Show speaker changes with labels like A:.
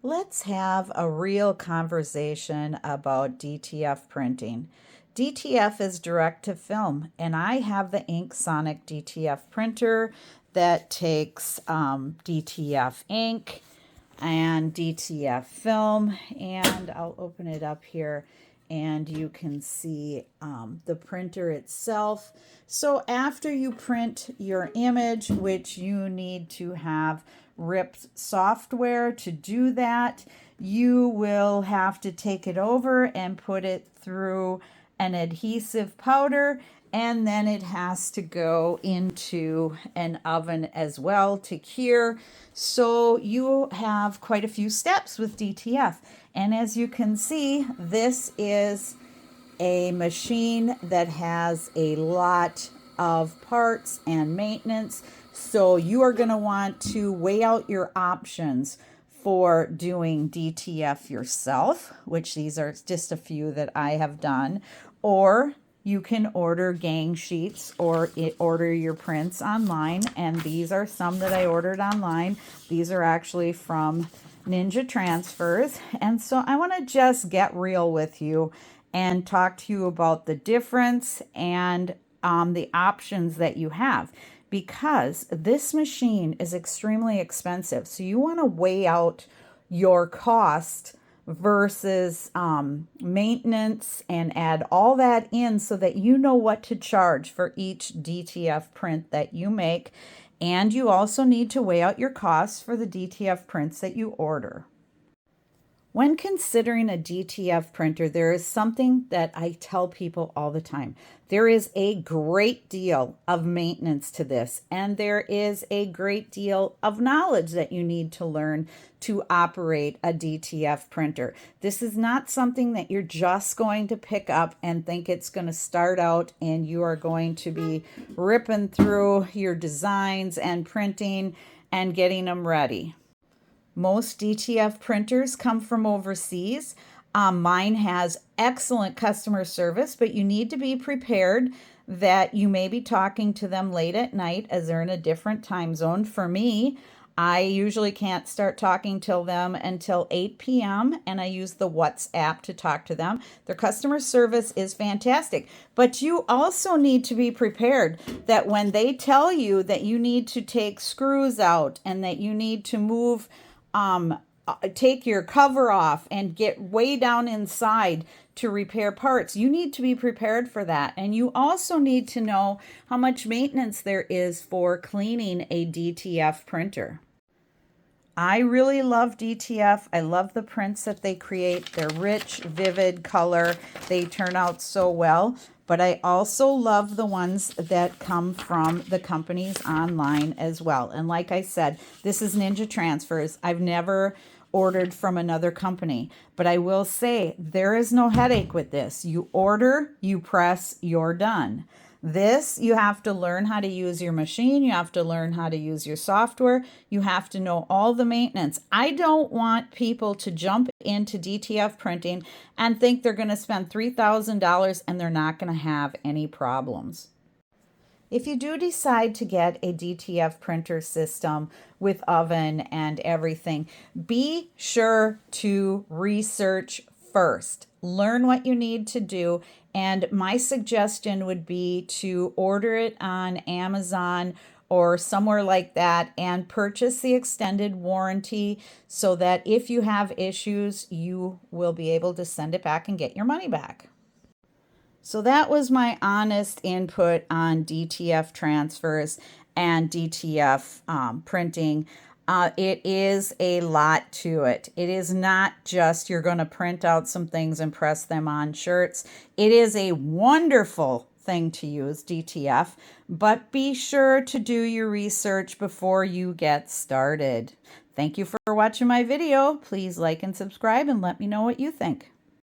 A: Let's have a real conversation about DTF printing. DTF is direct to film, and I have the Ink Sonic DTF printer that takes DTF ink and DTF film, and I'll open it up here and you can see the printer itself. So after you print your image, which you need to have ripped software to do that, you will have to take it over and put it through an adhesive powder, and then it has to go into an oven as well to cure. So you have quite a few steps with DTF. And as you can see, this is a machine that has a lot of parts and maintenance. So you are going to want to weigh out your options for doing DTF yourself, which these are just a few that I have done, or you can order gang sheets or order your prints online. And these are some that I ordered online. These are actually from Ninja Transfers. And so I want to just get real with you and talk to you about the difference and the options that you have, because this machine is extremely expensive. So you want to weigh out your cost versus maintenance and add all that in so that you know what to charge for each DTF print that you make. And you also need to weigh out your costs for the DTF prints that you order. When considering a DTF printer, there is something that I tell people all the time. There is a great deal of maintenance to this, and there is a great deal of knowledge that you need to learn to operate a DTF printer. This is not something that you're just going to pick up and think it's going to start out and you are going to be ripping through your designs and printing and getting them ready. Most DTF printers come from overseas. Mine has excellent customer service, but you need to be prepared that you may be talking to them late at night as they're in a different time zone. For me, I usually can't start talking to them until 8 p.m. and I use the WhatsApp to talk to them. Their customer service is fantastic, but you also need to be prepared that when they tell you that you need to take screws out and that you need to move take your cover off and get way down inside to repair parts, you need to be prepared for that. And you also need to know how much maintenance there is for cleaning a DTF printer. I really love DTF. I love the prints that they create. They're rich, vivid color. They turn out so well. But I also love the ones that come from the companies online as well. And like I said, this is Ninja Transfers. I've never ordered from another company, but I will say there is no headache with this. You order, you press, you're done. This, you have to learn how to use your machine. You have to learn how to use your software. You have to know all the maintenance. I don't want people to jump into DTF printing and think they're going to spend $3,000 and they're not going to have any problems. If you do decide to get a DTF printer system with oven and everything, be sure to research first. Learn what you need to do. And my suggestion would be to order it on Amazon or somewhere like that and purchase the extended warranty so that if you have issues, you will be able to send it back and get your money back. So that was my honest input on DTF transfers and DTF printing. It is a lot to it. It is not just you're going to print out some things and press them on shirts. It is a wonderful thing to use, DTF, but be sure to do your research before you get started. Thank you for watching my video. Please like and subscribe and let me know what you think.